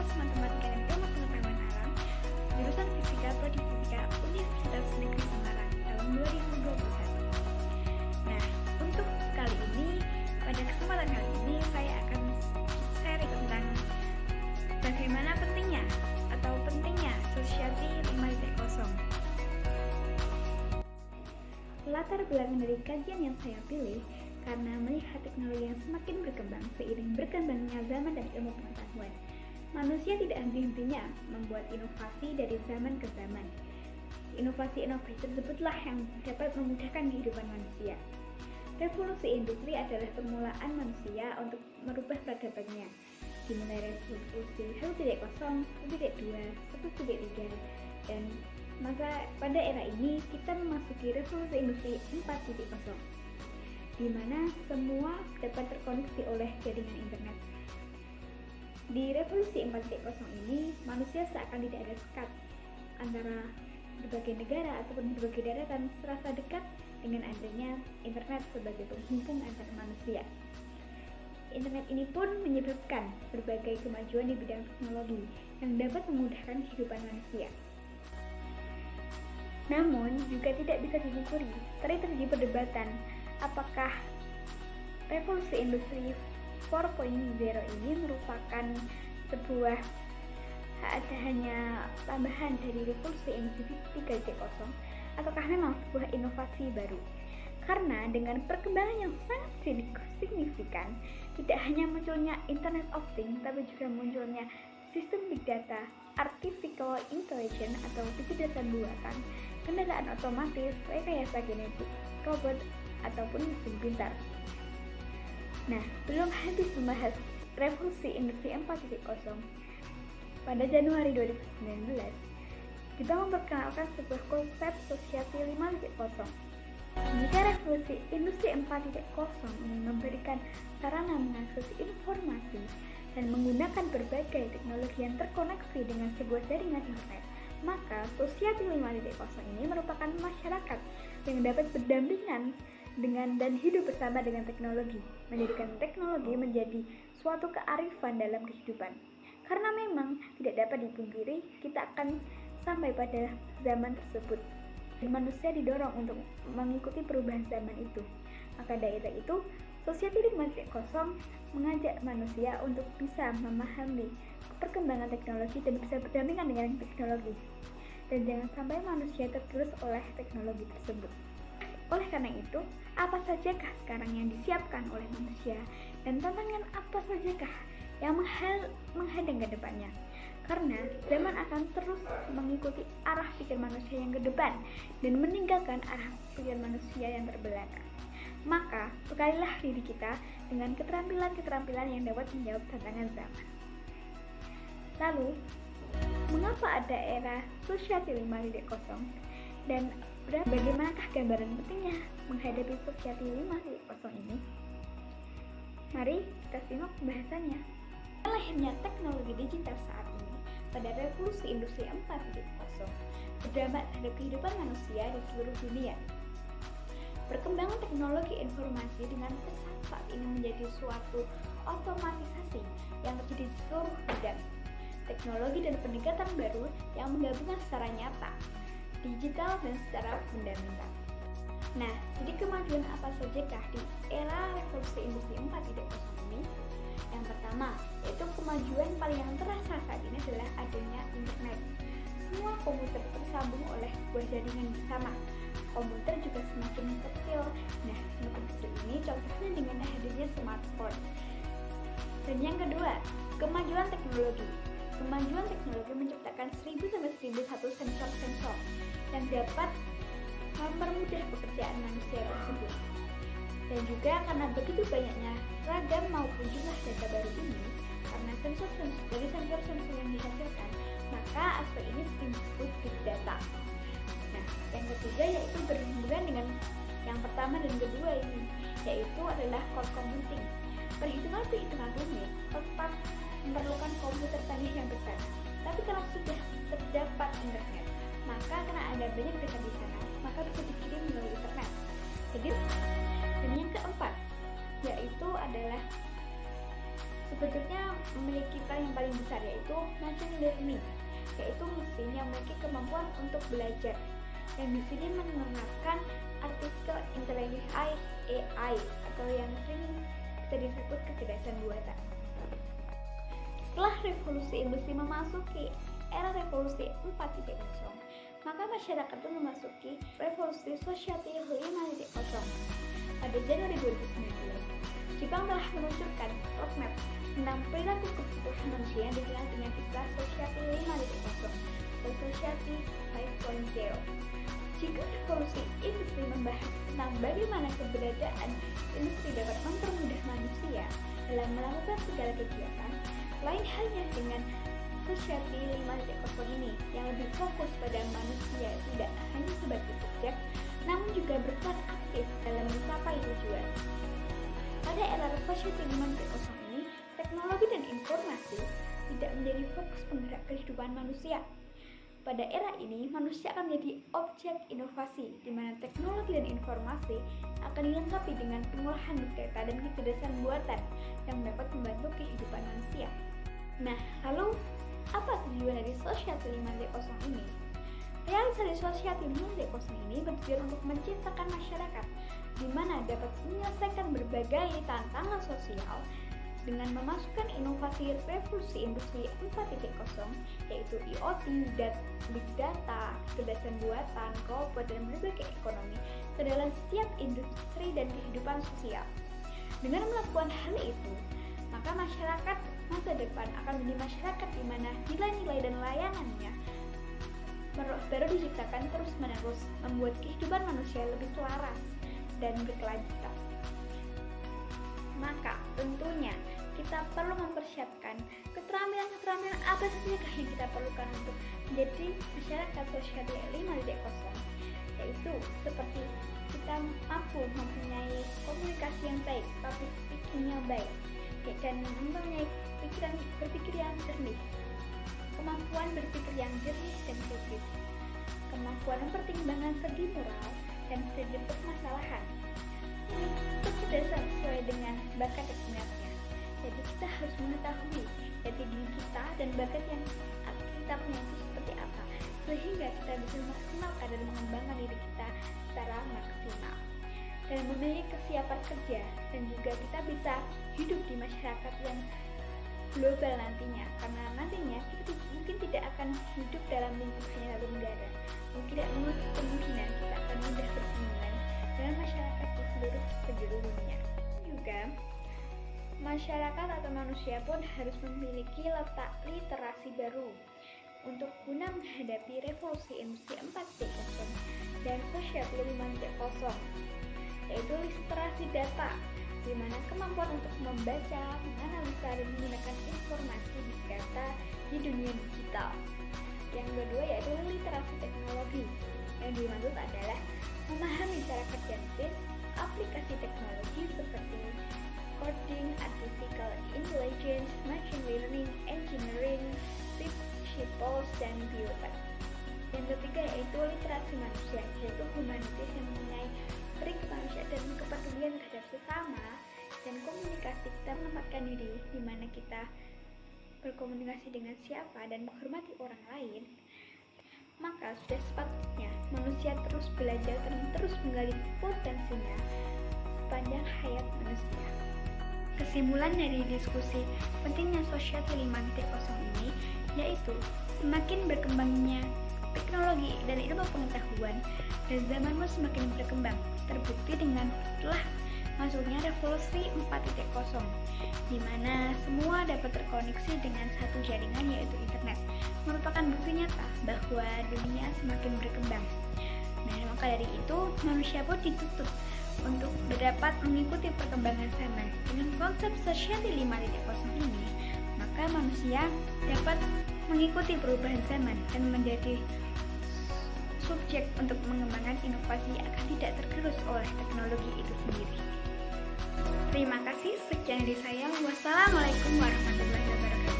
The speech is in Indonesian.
Fakultas Matematika dan Ilmu Pengetahuan Alam, jurusan Fisika Prodi Fisika Universitas Negeri Semarang tahun 2021. Nah, untuk kali ini, pada kesempatan kali ini saya akan share tentang bagaimana pentingnya Society 5.0. Latar belakang dari kajian yang saya pilih karena melihat teknologi yang semakin berkembang seiring berkembangnya zaman dan ilmu pengetahuan. Manusia tidak henti-hentinya membuat inovasi dari zaman ke zaman. Inovasi-inovasi tersebutlah yang dapat memudahkan kehidupan manusia. Revolusi industri adalah permulaan manusia untuk merubah peradabannya. Dimulai revolusi 1.0, 1.2, 1.3, dan pada era ini kita memasuki revolusi industri 4.0, di mana semua dapat terkoneksi oleh jaringan internet. Di revolusi 4.0 ini, manusia seakan tidak ada sekat antara berbagai negara ataupun berbagai daratan, serasa dekat dengan adanya internet sebagai penghubung antar manusia. Internet ini pun menyebabkan berbagai kemajuan di bidang teknologi yang dapat memudahkan kehidupan manusia. Namun, juga tidak bisa dipungkiri, sering terjadi perdebatan apakah revolusi industri 4.0 ini merupakan sebuah hanya tambahan dari revolusi industri 3.0 ataukah memang sebuah inovasi baru. Karena dengan perkembangan yang sangat signifikan, tidak hanya munculnya Internet of Things, tapi juga munculnya sistem big data, artificial intelligence atau kecerdasan buatan, kendaraan otomatis, rekayasa genetik, robot, ataupun mesin pintar. Nah, belum habis membahas revolusi industri 4.0, pada Januari 2019, kita memperkenalkan sebuah konsep Society 5.0. Jika revolusi industri 4.0 ini memberikan sarana mengakses informasi dan menggunakan berbagai teknologi yang terkoneksi dengan sebuah jaringan internet, maka Society 5.0 ini merupakan masyarakat yang dapat berdampingan dengan dan hidup bersama dengan teknologi, menjadikan teknologi menjadi suatu kearifan dalam kehidupan. Karena memang tidak dapat dipungkiri, kita akan sampai pada zaman tersebut. Dan manusia didorong untuk mengikuti perubahan zaman itu. Maka dari itu, Society 5.0 mengajak manusia untuk bisa memahami perkembangan teknologi dan bisa berdampingan dengan teknologi. Dan jangan sampai manusia tergerus oleh teknologi tersebut. Oleh karena itu, apa sajakah sekarang yang disiapkan oleh manusia dan tantangan apa sajakah yang menghadang ke depannya? Karena zaman akan terus mengikuti arah pikir manusia yang ke depan dan meninggalkan arah pikir manusia yang terbelakang. Maka, bekalilah diri kita dengan keterampilan-keterampilan yang dapat menjawab tantangan zaman. Lalu, mengapa ada era Society 5.0 dan bagaimanakah gambaran pentingnya menghadapi Society 5.0 ini? Mari kita simak pembahasannya. Lahirnya teknologi digital saat ini pada revolusi industri 4.0 berdampak terhadap kehidupan manusia di seluruh dunia. Perkembangan teknologi informasi dengan pesat saat ini menjadi suatu otomatisasi yang terjadi di seluruh bidang. Teknologi dan pendekatan baru yang menggabungkan secara nyata, digital dan secara fundamental. Nah, jadi kemajuan apa sajakah di era revolusi industri 4.0 ini? Yang pertama, yaitu kemajuan paling yang terasa saat ini adalah adanya internet. Semua komputer tersambung oleh sebuah jaringan bersama. Komputer juga semakin kecil. Nah, semakin kecil ini contohnya dengan hadirnya smartphone. Dan yang kedua, kemajuan teknologi. Kemajuan teknologi menciptakan 1000-1001 sensor-sensor yang dapat mempermudah pekerjaan manusia tersebut. Dan juga karena begitu banyaknya ragam maupun jumlah data baru ini, karena dari sensor-sensor yang dihasilkan, maka aspek ini sering disebut big data. Nah, yang ketiga yaitu berhubungan dengan yang pertama dan kedua ini, yaitu adalah core computing. Perhitungan rumit tetap memerlukan komputer canggih yang besar. Tapi kalau sudah terdapat internet, maka karena ada banyak data di sana, maka bisa dikirim melalui internet. Jadi, dan yang keempat, yaitu adalah sebetulnya memiliki peran yang paling besar, yaitu machine learning, yaitu mesin yang memiliki kemampuan untuk belajar, yang di sini menerapkan artificial intelligence AI atau yang sering bisa disebut kecerdasan buatan. Setelah revolusi industri memasuki era revolusi 4.0, maka masyarakat pun memasuki revolusi society 5.0. Pada Januari 2019, Jepang telah meluncurkan roadmap tentang perilaku kebutuhan manusia yang dikenal dengan istilah society 5.0 atau society 5.0. Jika revolusi industri membahas tentang bagaimana keberadaan industri dapat mempermudah manusia dalam melakukan segala kegiatan, lain halnya dengan society 5.0 ini yang lebih fokus pada manusia tidak hanya sebagai subjek, namun juga berperan aktif dalam mencapai tujuan. Pada era society 5.0 ini, teknologi dan informasi tidak menjadi fokus penggerak kehidupan manusia. Pada era ini, manusia akan menjadi objek inovasi, di mana teknologi dan informasi akan dilengkapi dengan pengolahan big data dan kecerdasan buatan yang dapat membantu kehidupan manusia. Nah, lalu apa tujuan dari Society 5.0 ini? Realisasi Society 5.0 ini bertujuan untuk menciptakan masyarakat di mana dapat menyelesaikan berbagai tantangan sosial dengan memasukkan inovasi revolusi industri 4.0 yaitu IoT, Big Data, kecerdasan buatan, robot, dan berbagai ekonomi ke dalam setiap industri dan kehidupan sosial. Dengan melakukan hal itu, maka masyarakat masa depan akan menjadi masyarakat di mana nilai-nilai dan layanannya baru diciptakan terus-menerus, membuat kehidupan manusia lebih selaras dan berkelanjutan. Maka tentunya kita perlu mempersiapkan keterampilan-keterampilan apa saja yang kita perlukan untuk menjadi masyarakat Society 5.0, yaitu seperti kita mampu mempunyai komunikasi yang baik, public speaking yang baik, dan mempunyai berpikir yang jernih, kemampuan berpikir yang jernih dan kritis, kemampuan mempertimbangkan segi moral dan segi permasalahan, kecerdasan sesuai dengan bakat dan minatnya. Jadi kita harus mengetahui jati diri kita dan bakat yang kita punya itu seperti apa, sehingga kita bisa memaksimalkan dan mengembangkan diri kita secara maksimal dan memiliki kesiapan kerja, dan juga kita bisa hidup di masyarakat yang global nantinya, karena nantinya kita mungkin tidak akan hidup dalam lingkup hanya satu negara. Mungkin tidak menutup kemungkinan kita akan mudah bersinggungan dengan masyarakat di seluruh penjuru dunia. Juga masyarakat atau manusia pun harus memiliki letak literasi baru untuk guna menghadapi revolusi industri 4.0 dan Society 5.0, yaitu literasi data, di mana kemampuan untuk membaca, menganalisa, dan menggunakan informasi big data di dunia digital. Yang kedua yaitu literasi teknologi, yang dimaksud adalah memahami cara kerja mesin, aplikasi teknologi seperti coding, artificial intelligence, machine learning, engineering, principles, dan biotek. Yang ketiga yaitu literasi manusia, yaitu humanities yang mempunyai kemanusiaan dan kepedulian terhadap sesama, dan komunikasi kita menempatkan diri di mana kita berkomunikasi dengan siapa dan menghormati orang lain. Maka sudah sepatutnya manusia terus belajar dan terus menggali potensinya sepanjang hayat manusia. Kesimpulan dari diskusi pentingnya Society 5.0 ini yaitu semakin berkembangnya teknologi dan ilmu pengetahuan dan zaman pun semakin berkembang, terbukti dengan telah masuknya revolusi 4.0 di mana semua dapat terkoneksi dengan satu jaringan yaitu internet, merupakan bukti nyata bahwa dunia semakin berkembang. Nah, maka dari itu manusia pun dituntut untuk dapat mengikuti perkembangan zaman. Dengan konsep Society 5.0 ini, maka manusia dapat mengikuti perubahan zaman dan menjadi subjek untuk mengembangkan inovasi agar tidak tergerus oleh teknologi itu sendiri. Terima kasih, sekian dari saya. Wassalamualaikum warahmatullahi wabarakatuh.